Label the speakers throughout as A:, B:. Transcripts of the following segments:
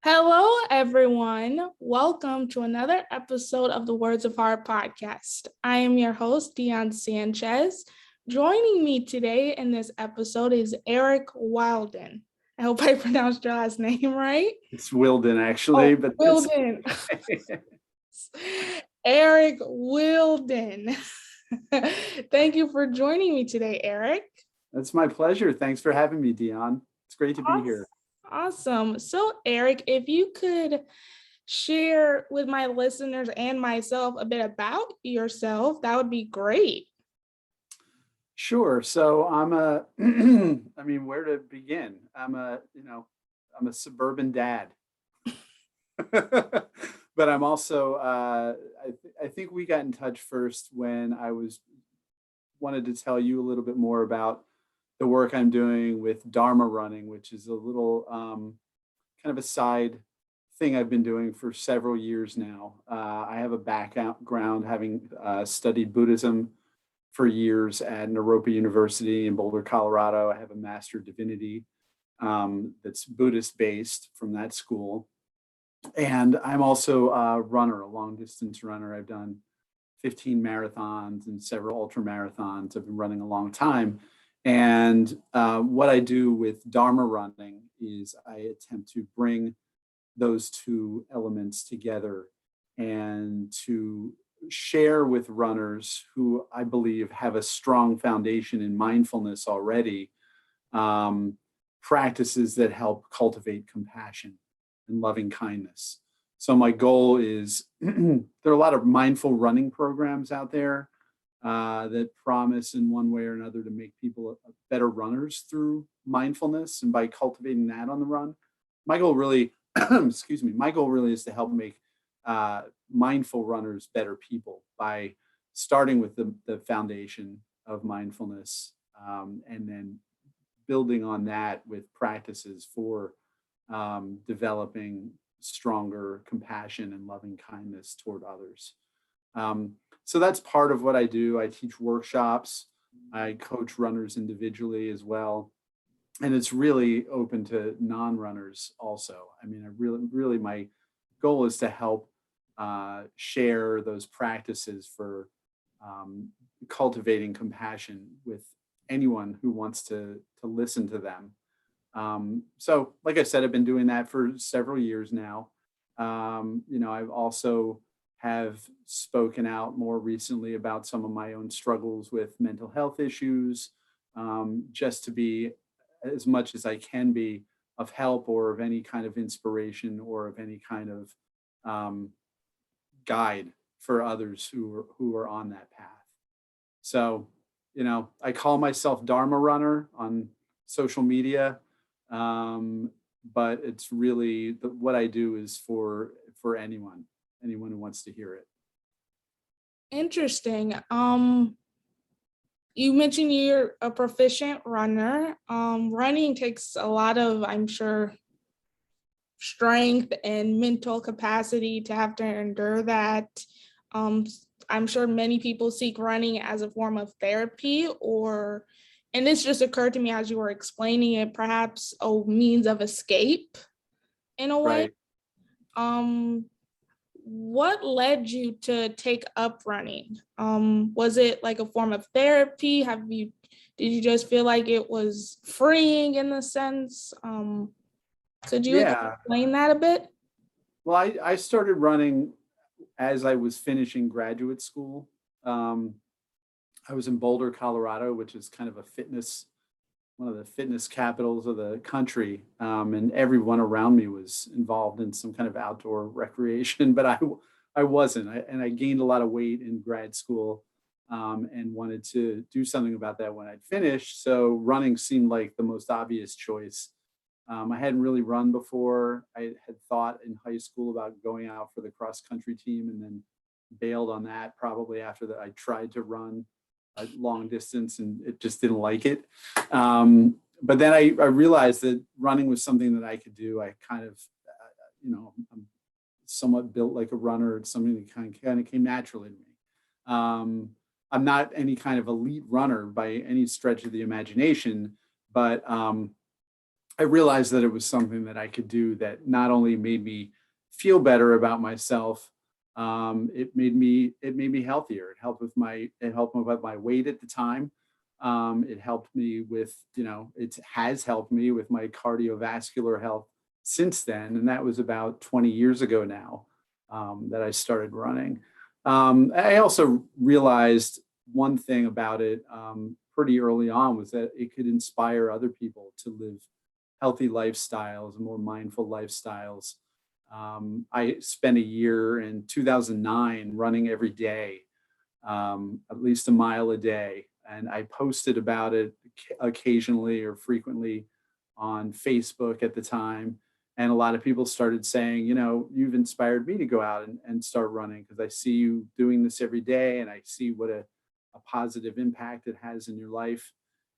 A: Hello, everyone. Welcome to another episode of the Words of Heart podcast. I am your host, Dion Sanchez. Joining me today in this episode is Eric Wilden. I hope I pronounced your last name right.
B: It's Wilden, actually. But
A: Wilden. Eric Wilden. Thank you for joining me today, Eric.
B: That's my pleasure. Thanks for having me, Dion. It's great to be here.
A: Awesome. So, Eric, if you could share with my listeners and myself a bit about yourself, that would be great.
B: Sure. So I'm where to begin? I'm a suburban dad. But I'm also, I think we got in touch first when I wanted to tell you a little bit more about the work I'm doing with Dharma Running, which is a little kind of a side thing I've been doing for several years now. I have a background having studied Buddhism for years at Naropa University in Boulder, Colorado. I have a Master of Divinity that's Buddhist based from that school. And I'm also a runner, a long distance runner. I've done 15 marathons and several ultra marathons. I've been running a long time. And what I do with Dharma Running is I attempt to bring those two elements together and to share with runners who I believe have a strong foundation in mindfulness already, practices that help cultivate compassion and loving kindness. So my goal is, there are a lot of mindful running programs out there that promise in one way or another to make people better runners through mindfulness and by cultivating that on the run. My goal really, my goal really is to help make mindful runners better people by starting with the foundation of mindfulness and then building on that with practices for developing stronger compassion and loving kindness toward others. So that's part of what I do. I teach workshops. I coach runners individually as well. And it's really open to non-runners also. I mean, really my goal is to help share those practices for cultivating compassion with anyone who wants to listen to them. So like I said, I've been doing that for several years now. I've also have spoken out more recently about some of my own struggles with mental health issues, just to be as much as I can be of help or of any kind of inspiration or of any kind of guide for others who are on that path. So, I call myself Dharma Runner on social media, but it's really what I do is for anyone who wants to hear it.
A: Interesting. You mentioned you're a proficient runner. Running takes a lot of, I'm sure, strength and mental capacity to have to endure that. I'm sure many people seek running as a form of therapy and this just occurred to me as you were explaining it, perhaps a means of escape in a way.
B: Right.
A: What led you to take up running? Was it like a form of therapy? Did you just feel like it was freeing in the sense? Could you explain that a bit?
B: Well, I started running as I was finishing graduate school. I was in Boulder, Colorado, which is kind of one of the fitness capitals of the country. And everyone around me was involved in some kind of outdoor recreation, but I wasn't. And I gained a lot of weight in grad school and wanted to do something about that when I'd finished. So running seemed like the most obvious choice. I hadn't really run before. I had thought in high school about going out for the cross country team and then bailed on that probably after that. I tried to run a long distance and it just didn't like it. But then I realized that running was something that I could do. I kind of, I'm somewhat built like a runner. It's something that kind of came naturally to me. I'm not any kind of elite runner by any stretch of the imagination, but I realized that it was something that I could do that not only made me feel better about myself, it made me healthier. It helped me with my weight at the time. It helped me with, it has helped me with my cardiovascular health since then, and that was about 20 years ago now, that I started running. I also realized one thing about it, pretty early on, was that it could inspire other people to live healthy lifestyles, more mindful lifestyles. I spent a year in 2009 running every day, at least a mile a day. And I posted about it occasionally or frequently on Facebook at the time. And a lot of people started saying, you've inspired me to go out and start running, because I see you doing this every day and I see what a positive impact it has in your life.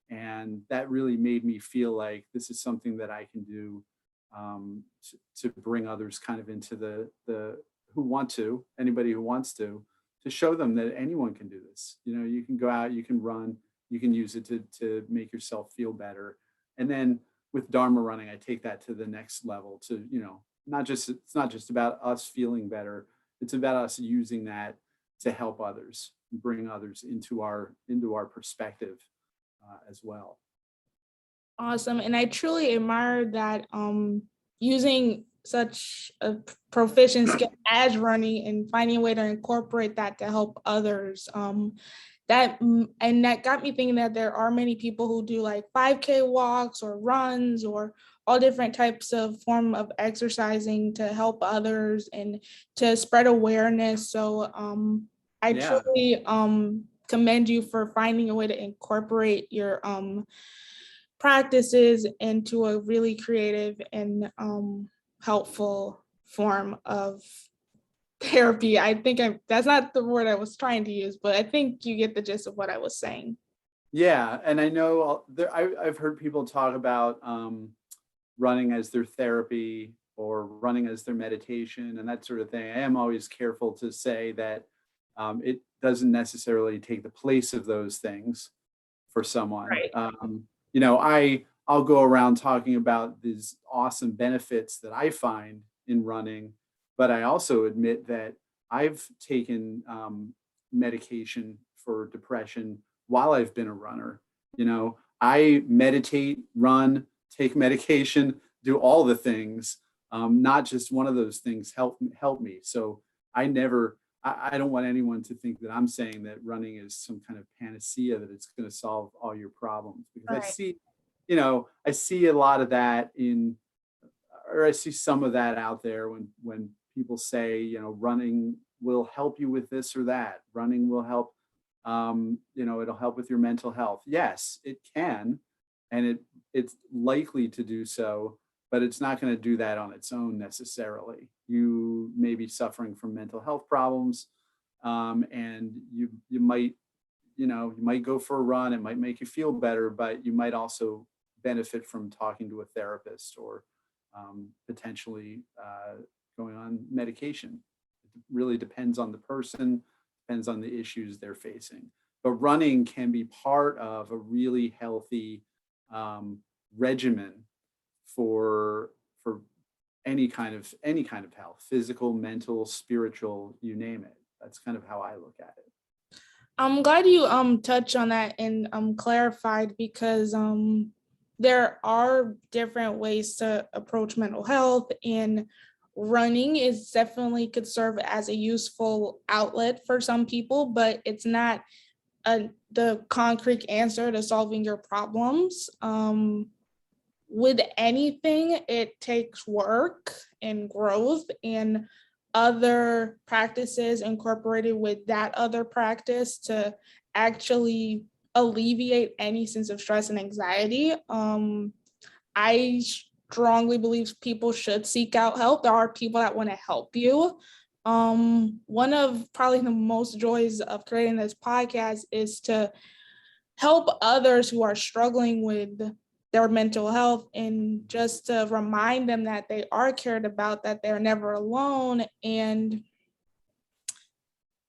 B: And that really made me feel like this is something that I can do, to bring others kind of into the anybody who wants to show them that anyone can do this. You can go out, you can run, you can use it to make yourself feel better. And then with Dharma running, I take that to the next level to, it's not just about us feeling better. It's about us using that to help others, bring others into our perspective, as well.
A: Awesome. And I truly admire that using such a proficient skill as running and finding a way to incorporate that to help others. And that got me thinking that there are many people who do like 5K walks or runs or all different types of form of exercising to help others and to spread awareness. So I
B: Yeah.
A: truly commend you for finding a way to incorporate your practices into a really creative and helpful form of therapy. I think that's not the word I was trying to use, but I think you get the gist of what I was saying.
B: Yeah. And I know I've heard people talk about, running as their therapy or running as their meditation and that sort of thing. I am always careful to say that, it doesn't necessarily take the place of those things for someone.
A: Right.
B: I'll go around talking about these awesome benefits that I find in running, but I also admit that I've taken, medication for depression while I've been a runner. I meditate, run, take medication, do all the things. Not just one of those things help me. So I don't want anyone to think that I'm saying that running is some kind of panacea, that it's going to solve all your problems. Because
A: Right.
B: I see a lot of that I see some of that out there when people say, running will help you with this or that. Running will help, it'll help with your mental health. Yes, it can, and it's likely to do so, but it's not going to do that on its own necessarily. You may be suffering from mental health problems, and you might, you might go for a run. It might make you feel better, but you might also benefit from talking to a therapist or, potentially, going on medication. It really depends on the person, depends on the issues they're facing. But running can be part of a really healthy, regimen for any kind of health, physical, mental, spiritual, you name it. That's kind of how I look at it.
A: I'm glad you touched on that and clarified, because there are different ways to approach mental health, and running is definitely could serve as a useful outlet for some people, but it's not the concrete answer to solving your problems. With anything, it takes work and growth and other practices incorporated with that other practice to actually alleviate any sense of stress and anxiety. I strongly believe people should seek out help. There are people that want to help you. One of probably the most joys of creating this podcast is to help others who are struggling with their mental health, and just to remind them that they are cared about, that they're never alone, and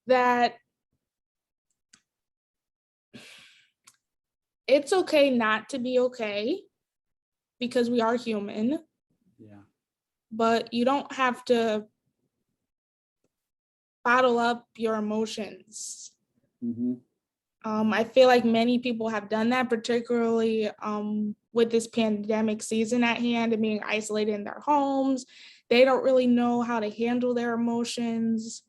A: that it's okay not to be okay. because we are human,
B: Yeah.
A: but you don't have to bottle up your emotions.
B: Mm-hmm.
A: I feel like many people have done that, particularly with this pandemic season at hand and being isolated in their homes. They don't really know how to handle their emotions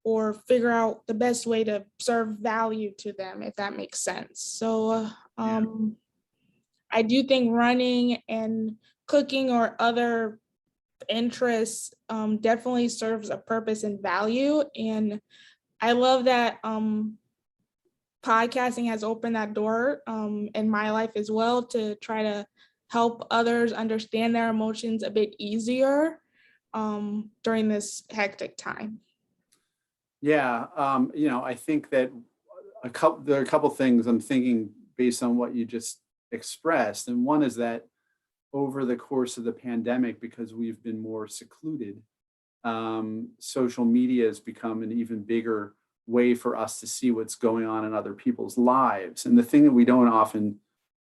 A: or figure out the best way to serve value to them, if that makes sense. So I do think running and cooking or other interests definitely serves a purpose and value. And I love that podcasting has opened that door in my life as well, to try to help others understand their emotions a bit easier during this hectic time.
B: Yeah. I think that there are a couple things I'm thinking based on what you just expressed. And one is that over the course of the pandemic, because we've been more secluded, social media has become an even bigger way for us to see what's going on in other people's lives. And the thing that we don't often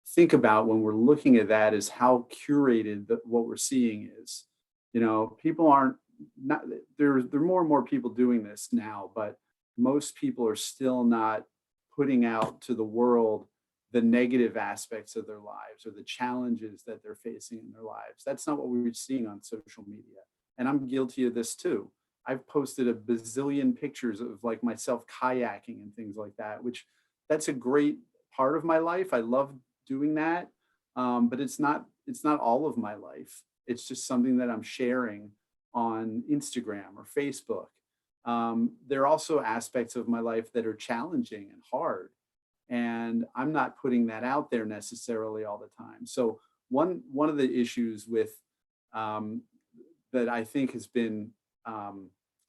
B: think about when we're looking at that is how curated what we're seeing is. People aren't not there are more and more people doing this now, but most people are still not putting out to the world the negative aspects of their lives or the challenges that they're facing in their lives. That's not what we're seeing on social media. And I'm guilty of this too. I've posted a bazillion pictures of like myself kayaking and things like that, which that's a great part of my life. I love doing that. But it's not all of my life. It's just something that I'm sharing on Instagram or Facebook. There are also aspects of my life that are challenging and hard, and I'm not putting that out there necessarily all the time. So one of the issues with that I think has been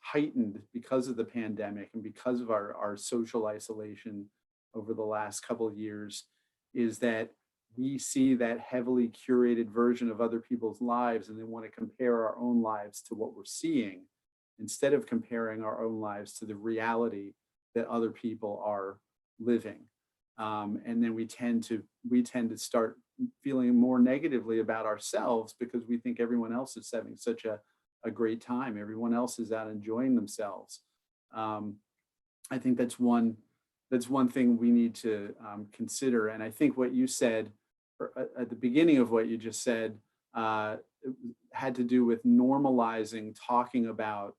B: heightened because of the pandemic and because of our social isolation over the last couple of years is that we see that heavily curated version of other people's lives and then want to compare our own lives to what we're seeing instead of comparing our own lives to the reality that other people are living. And then we tend to start feeling more negatively about ourselves because we think everyone else is having such a great time. Everyone else is out enjoying themselves. I think that's one thing we need to consider. And I think what you said at the beginning of what you just said had to do with normalizing talking about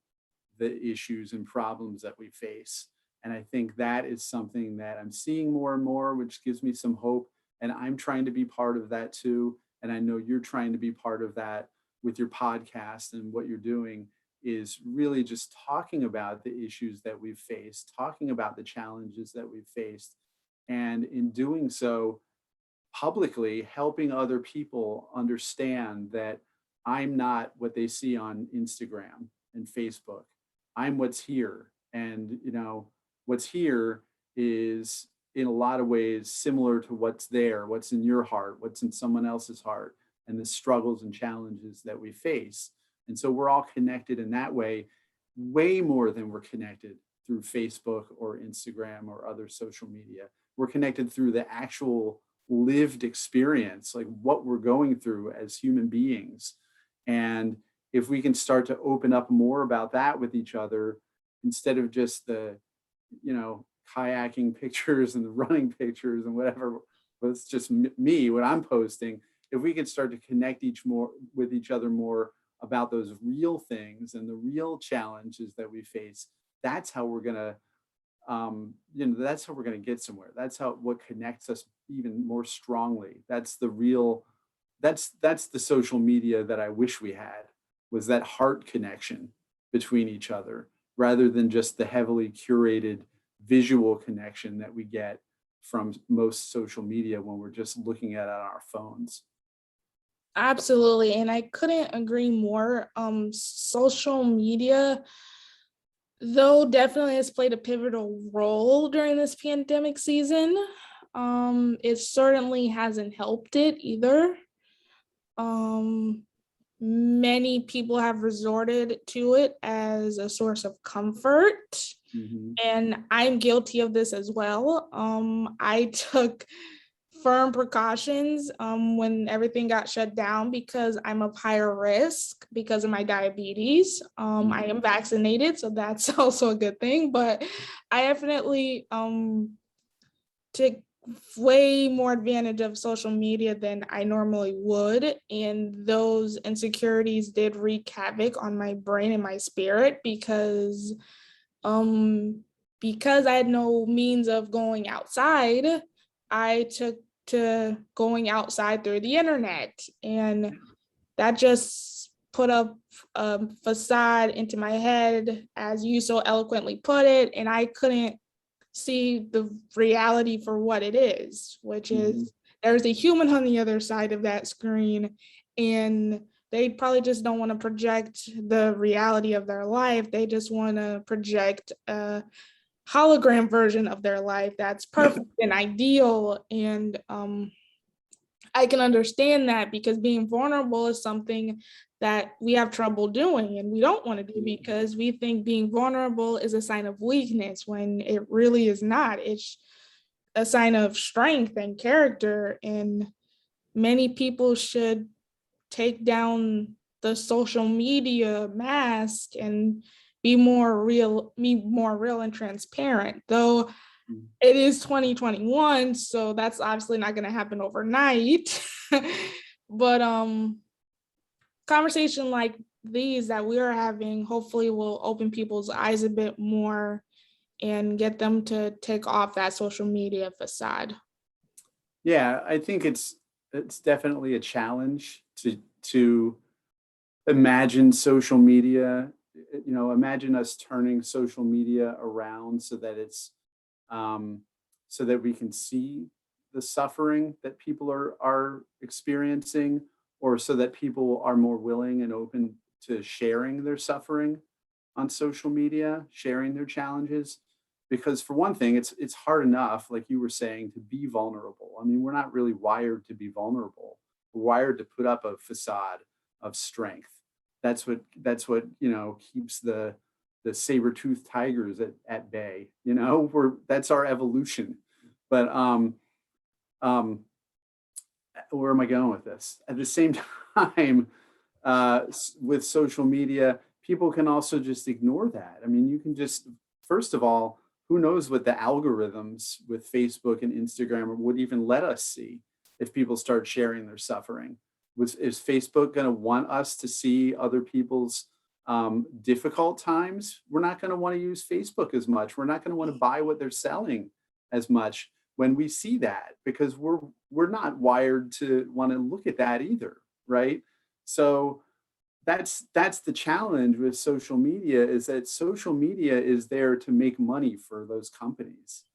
B: the issues and problems that we face. And I think that is something that I'm seeing more and more, which gives me some hope. And I'm trying to be part of that too. And I know you're trying to be part of that with your podcast, and what you're doing is really just talking about the issues that we've faced, talking about the challenges that we've faced. And in doing so, publicly helping other people understand that I'm not what they see on Instagram and Facebook. I'm what's here. And, what's here is in a lot of ways similar to what's there, what's in your heart, what's in someone else's heart, and the struggles and challenges that we face. And so we're all connected in that way, way more than we're connected through Facebook or Instagram or other social media. We're connected through the actual lived experience, like what we're going through as human beings. And if we can start to open up more about that with each other, instead of just the, kayaking pictures and the running pictures and whatever, but it's just me, what I'm posting. If we can start to connect with each other more about those real things and the real challenges that we face, that's how we're gonna that's how we're going to get somewhere. That's what connects us even more strongly. That's the social media that I wish we had, was that heart connection between each other, rather than just the heavily curated visual connection that we get from most social media when we're just looking at it on our phones.
A: Absolutely. And I couldn't agree more. Social media, though, definitely has played a pivotal role during this pandemic season. It certainly hasn't helped it either. Many people have resorted to it as a source of comfort,
B: Mm-hmm.
A: and I'm guilty of this as well. I took firm precautions when everything got shut down because I'm of higher risk because of my diabetes. I am vaccinated, so that's also a good thing. But I definitely took way more advantage of social media than I normally would. And those insecurities did wreak havoc on my brain and my spirit um because I had no means of going outside. I took to going outside through the internet, and that just put up a facade into my head, as you so eloquently put it, and I couldn't see the reality for what it is, which is there's a human on the other side of that screen, and they probably just don't want to project the reality of their life. They just want to project a hologram version of their life that's perfect and ideal. And I can understand that because being vulnerable is something that we have trouble doing and we don't want to do because we think being vulnerable is a sign of weakness when it really is not. It's a sign of strength and character. And many people should take down the social media mask and be more real and transparent. Though it is 2021, so that's obviously not going to happen overnight. But conversation like these that we are having hopefully will open people's eyes a bit more and get them to take off that social media facade.
B: Yeah, I think it's definitely a challenge to imagine social media, imagine us turning social media around so that it's so that we can see the suffering that people are experiencing, or so that people are more willing and open to sharing their suffering on social media, sharing their challenges. Because for one thing, it's hard enough, like you were saying, to be vulnerable. I mean, we're not really wired to be vulnerable. We're wired to put up a facade of strength. That's what keeps the saber-toothed tigers at bay. That's our evolution. But where am I going with this? At the same time, with social media, people can also just ignore that. I mean, you can just, first of all, who knows what the algorithms with Facebook and Instagram would even let us see if people start sharing their suffering. Is Facebook going to want us to see other people's difficult times? We're not going to want to use Facebook as much. We're not going to want to buy what they're selling as much when we see that, because we're not wired to want to look at that either, right? So that's the challenge with social media, is that social media is there to make money for those companies.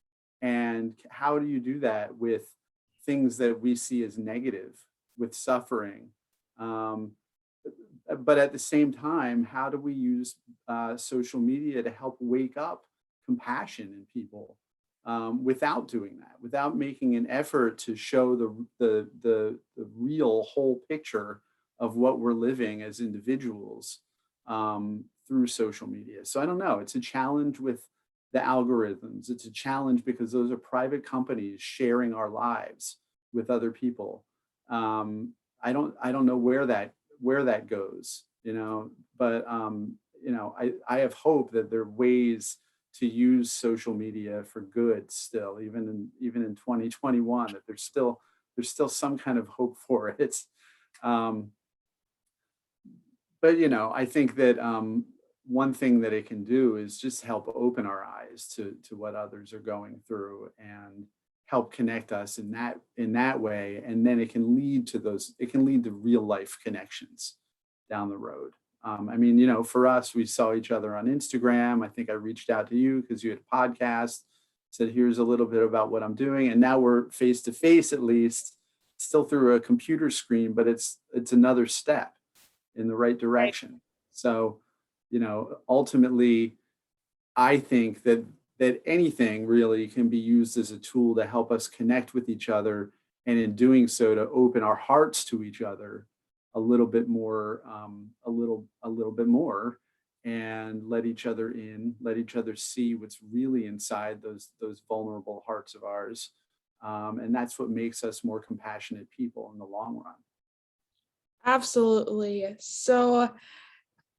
B: And how do you do that with things that we see as negative, with suffering? But at the same time, how do we use social media to help wake up compassion in people, without doing that, without making an effort to show the real whole picture of what we're living as individuals, through social media? So I don't know. It's a challenge with the algorithms. It's a challenge because those are private companies sharing our lives with other people. I don't know where that goes, but I have hope that there are ways to use social media for good still, even in 2021, that there's still some kind of hope for it. But I think that one thing that it can do is just help open our eyes to what others are going through, and help connect us in that way. And then it can lead to real life connections down the road. I mean, for us, we saw each other on Instagram. I think I reached out to you because you had a podcast, said, here's a little bit about what I'm doing. And now we're face to face, at least, still through a computer screen, but it's another step in the right direction. So, ultimately, I think that anything really can be used as a tool to help us connect with each other, and in doing so, to open our hearts to each other a little bit more, a little bit more, and let each other in, let each other see what's really inside those vulnerable hearts of ours. And that's what makes us more compassionate people in the long run.
A: Absolutely. So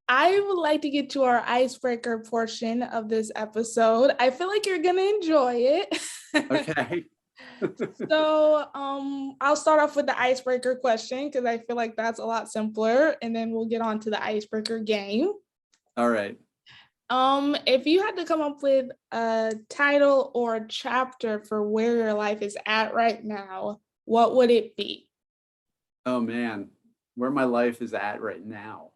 A: I would like to get to our icebreaker portion of this episode. I feel like you're gonna enjoy it.
B: Okay.
A: So I'll start off with the icebreaker question because I feel like that's a lot simpler, and then we'll get on to the icebreaker game.
B: All right.
A: If you had to come up with a title or a chapter for where your life is at right now, what would it be?
B: Oh man, where my life is at right now.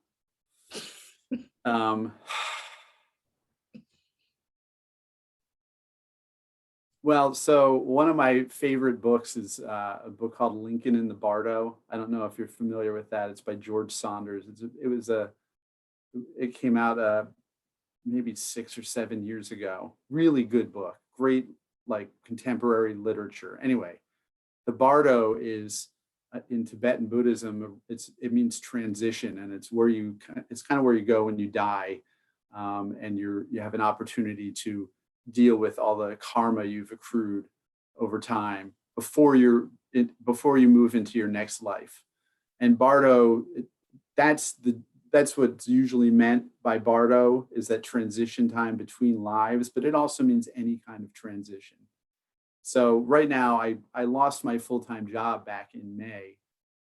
B: Um, well, so one of my favorite books is a book called Lincoln in the Bardo. I don't know if you're familiar with that. It's by George Saunders. It came out maybe 6 or 7 years ago. Really good book. Great, like contemporary literature. Anyway, the Bardo is in Tibetan Buddhism. It means transition, and it's kind of where you go when you die, and you have an opportunity to deal with all the karma you've accrued over time before you move into your next life. And Bardo, that's what's usually meant by Bardo, is that transition time between lives, but it also means any kind of transition. So right now, I lost my full-time job back in May.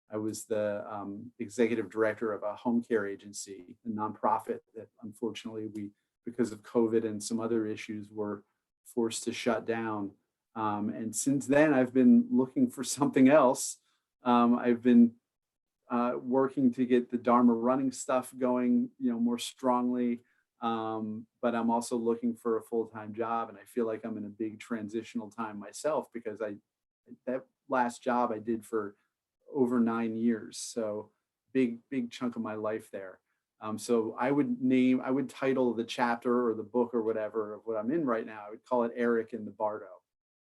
B: I was the executive director of a home care agency, a nonprofit that unfortunately because of COVID and some other issues, were forced to shut down. And since then, I've been looking for something else. I've been working to get the Dharma running stuff going, more strongly. But I'm also looking for a full-time job, and I feel like I'm in a big transitional time myself because that last job I did for over 9 years, so big chunk of my life there. So I would title the chapter or the book or whatever of what I'm in right now. I would call it Eric in the Bardo,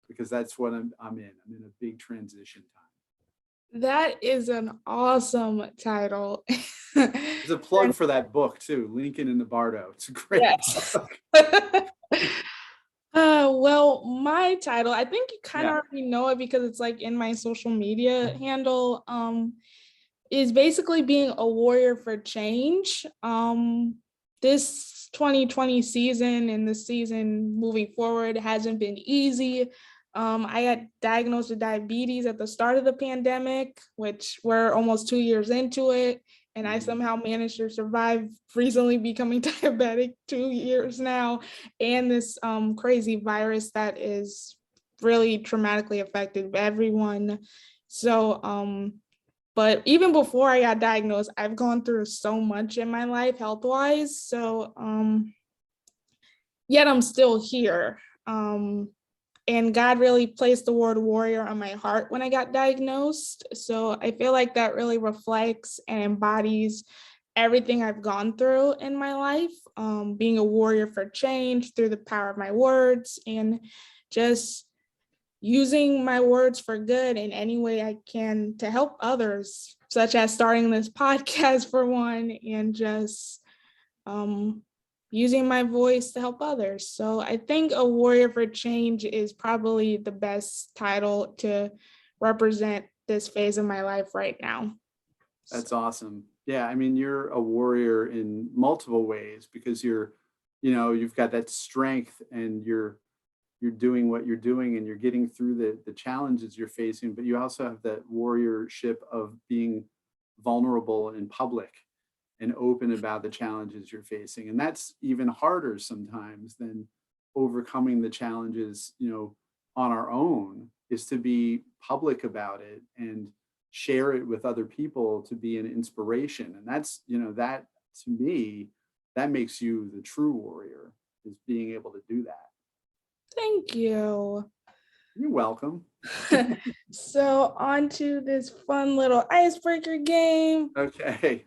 B: because that's what I'm in. I'm in a big transition time.
A: That is an awesome title.
B: There's a plug for that book too, Lincoln in the Bardo. It's a great book.
A: Well, my title, I think you kind of
B: Yeah.
A: already know it because it's like in my social media handle, is basically being a warrior for change. This 2020 season and the season moving forward hasn't been easy. I got diagnosed with diabetes at the start of the pandemic, which we're almost 2 years into it. And I somehow managed to survive recently becoming diabetic 2 years now. And this crazy virus that is really traumatically affected everyone. So, but even before I got diagnosed, I've gone through so much in my life health-wise. So, yet I'm still here. And God really placed the word warrior on my heart when I got diagnosed. So I feel like that really reflects and embodies everything I've gone through in my life, being a warrior for change through the power of my words and just using my words for good in any way I can to help others, such as starting this podcast for one, and just using my voice to help others. So I think a warrior for change is probably the best title to represent this phase of my life right now.
B: That's awesome. Yeah, I mean, you're a warrior in multiple ways because you've got that strength, and you're doing what you're doing, and you're getting through the challenges you're facing, but you also have that warriorship of being vulnerable in public and open about the challenges you're facing. And that's even harder sometimes than overcoming the challenges, on our own, is to be public about it and share it with other people to be an inspiration. And that's, that to me, that makes you the true warrior, is being able to do that.
A: Thank you.
B: You're welcome.
A: So on to this fun little icebreaker game.
B: Okay.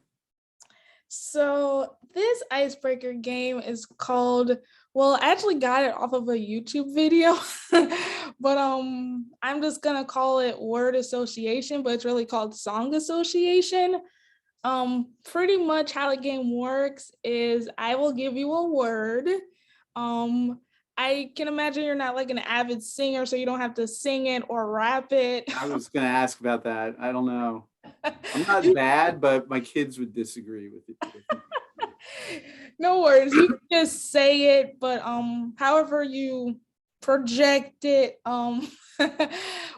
A: So this icebreaker game is called, well, I actually got it off of a YouTube video, but I'm just gonna call it word association, but it's really called song association. Pretty much how the game works is I will give you a word. I can imagine you're not like an avid singer, so you don't have to sing it or rap it.
B: I was going to ask about that. I don't know. I'm not bad, but my kids would disagree with it.
A: No worries. You can just say it, but however you project it,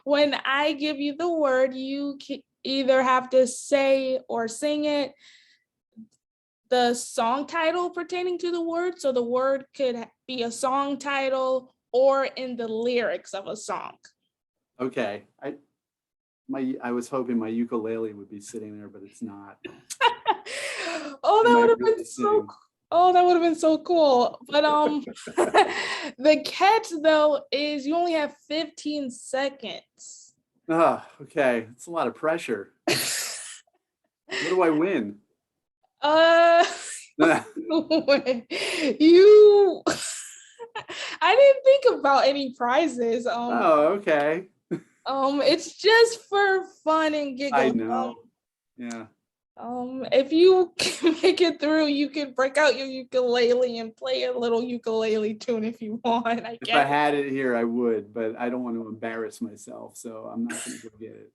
A: when I give you the word, you either have to say or sing it, the song title pertaining to the word. So the word could be a song title or in the lyrics of a song.
B: Okay. I was hoping my ukulele would be sitting there, but it's not.
A: Oh, that
B: Am I
A: would have
B: really
A: been so
B: sitting?
A: Oh, that would have been so cool. But the catch though is you only have 15 seconds.
B: Oh, okay. It's a lot of pressure. What do I win?
A: You I didn't think about any prizes.
B: Oh, okay.
A: It's just for fun and
B: I
A: giggles.
B: know. Yeah.
A: If you can make it through, you can break out your ukulele and play a little ukulele tune if you want. I
B: If I
A: guess.
B: had it here, I would, but I don't want to embarrass myself, so I'm not going to go get it.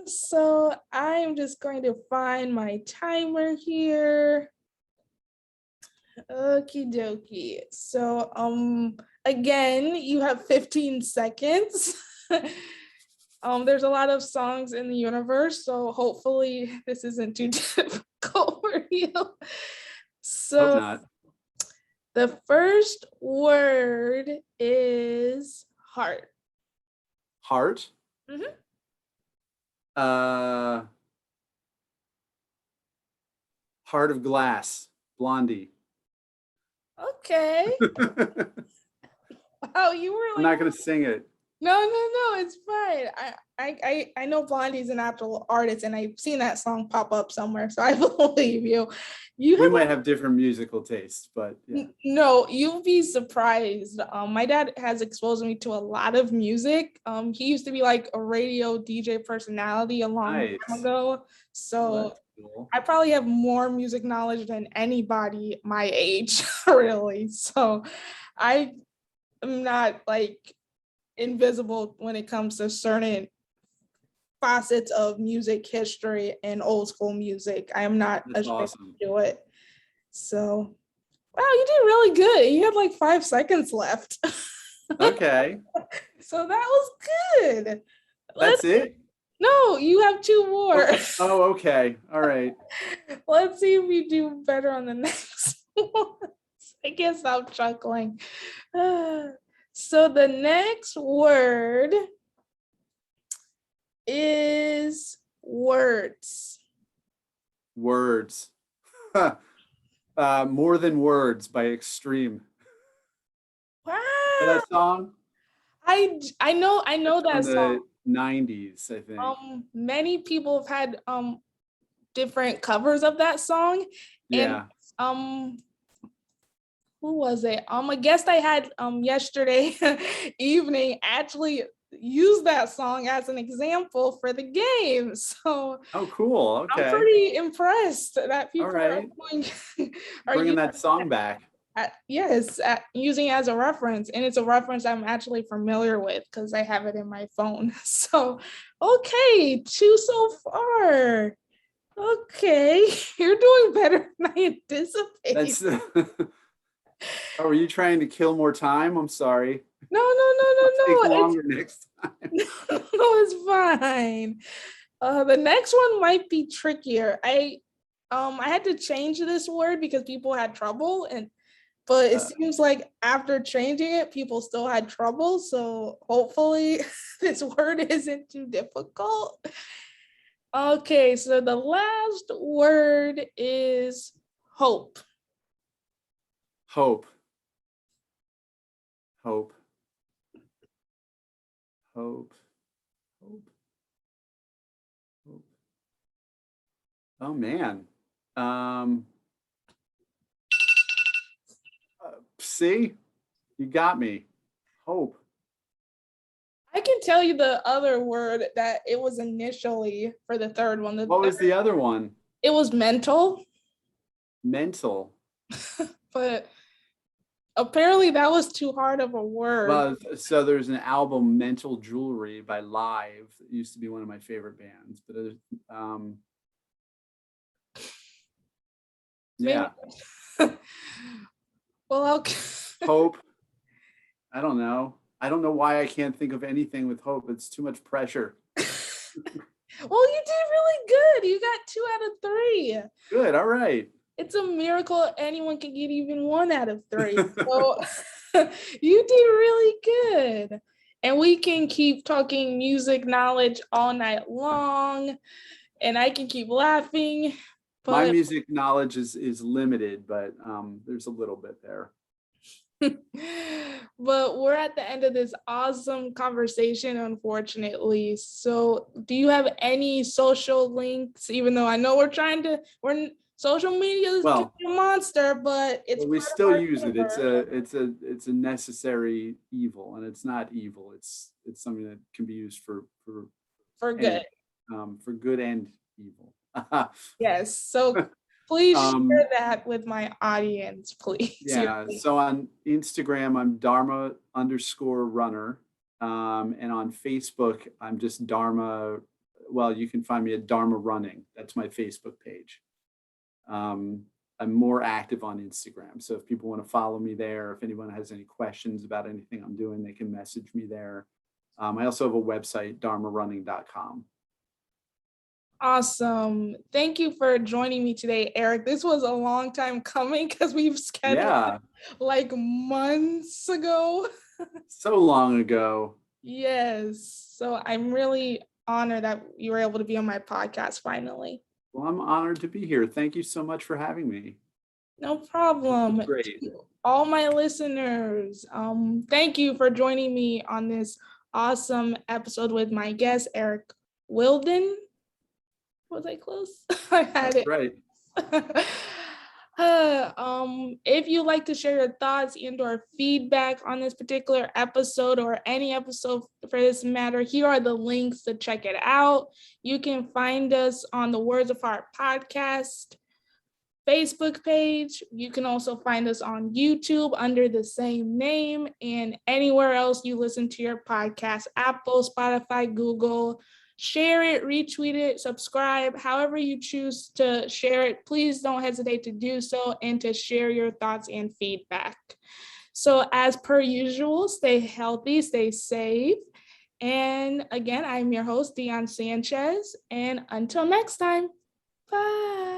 A: So I'm just going to find my timer here. Okie dokie. So again, you have 15 seconds. There's a lot of songs in the universe, so hopefully this isn't too difficult for you.
B: Hope
A: So
B: not.
A: the first word is heart.
B: Heart.
A: Mhm.
B: Heart of Glass. Blondie.
A: Okay. Wow, you were
B: I'm
A: like,
B: not going to sing it.
A: no, it's fine. I know Blondie's an actual artist, and I've seen that song pop up somewhere, so I believe you. You
B: We
A: have
B: might have different musical tastes, but yeah.
A: no, you'll be surprised. My dad has exposed me to a lot of music. He used to be like a radio DJ personality a long time
B: Nice.
A: ago, so
B: Well, that's cool.
A: I probably have more music knowledge than anybody my age, really. So I am not like invisible when it comes to certain facets of music history and old school music. I am not
B: That's
A: ashamed
B: awesome.
A: to do it. So, wow, you did really good. You had like 5 seconds left.
B: Okay.
A: So that was good.
B: That's it?
A: No, you have 2 more.
B: Oh, okay. All right.
A: Let's see if you do better on the next one. I can't stop chuckling. So the next word is words.
B: Words. More Than Words by Extreme.
A: Wow.
B: Know that song?
A: I know that
B: From
A: song.
B: the 90s, I think.
A: Many people have had different covers of that song.
B: Yeah.
A: And who was it? A guest I had yesterday evening actually used that song as an example for the game. So
B: Oh, cool.
A: I'm
B: Okay.
A: pretty impressed that people
B: All right.
A: are
B: Bringing
A: using
B: that song back.
A: using it as a reference, and it's a reference I'm actually familiar with because I have it in my phone. So, okay, 2 so far. Okay, you're doing better than I anticipated.
B: That's. Oh, are you trying to kill more time? I'm sorry.
A: No.
B: Take longer next time.
A: No, it's fine. The next one might be trickier. I had to change this word because people had trouble, but it seems like after changing it, people still had trouble. So hopefully this word isn't too difficult. Okay, so the last word is hope.
B: Hope. Hope. Hope. Hope. Hope. Oh man. See, you got me. Hope.
A: I can tell you the other word that it was initially for the third one.
B: What was the other one?
A: It was mental.
B: Mental.
A: But Apparently that was too hard of a word.
B: Well, so there's an album, Mental Jewelry by Live. It used to be one of my favorite bands, but yeah.
A: Well,
B: Hope. I don't know. I don't know why I can't think of anything with hope. It's too much pressure.
A: well, you did really good. You got 2 out of 3.
B: Good. All right.
A: It's a miracle anyone can get even 1 out of 3. So you did really good. And we can keep talking music knowledge all night long, and I can keep laughing.
B: My
A: But
B: music knowledge is limited, but there's a little bit there.
A: but we're at the end of this awesome conversation, unfortunately. So do you have any social links, even though I know we're social media is
B: Well,
A: a monster, but it's
B: we
A: part of
B: still
A: our
B: use it.
A: universe.
B: It's a necessary evil, and it's not evil. It's something that can be used for
A: good.
B: For good and evil.
A: Yes. So please
B: Um,
A: share that with my audience, please.
B: Yeah. So on Instagram, I'm Dharma_runner. And on Facebook, I'm just Dharma. Well, you can find me at Dharma Running. That's my Facebook page. I'm more active on Instagram. So if people want to follow me there, if anyone has any questions about anything I'm doing, they can message me there. I also have a website, dharmarunning.com.
A: Awesome. Thank you for joining me today, Eric. This was a long time coming because we've scheduled like months ago.
B: So long ago.
A: Yes. So I'm really honored that you were able to be on my podcast finally.
B: Well, I'm honored to be here. Thank you so much for having me.
A: No problem.
B: Great.
A: All my listeners, thank you for joining me on this awesome episode with my guest, Eric Wilden. Was I close? I had it.
B: Right.
A: If you'd like to share your thoughts and/or feedback on this particular episode or any episode for this matter, here are the links to check it out. You can find us on the Words of Heart podcast Facebook page. You can also find us on YouTube under the same name, and anywhere else you listen to your podcast, Apple, Spotify, Google. Share it, retweet it, subscribe, however you choose to share it. Please don't hesitate to do so and to share your thoughts and feedback. So as per usual, stay healthy, stay safe. And again, I'm your host, Dion Sanchez. And until next time, bye.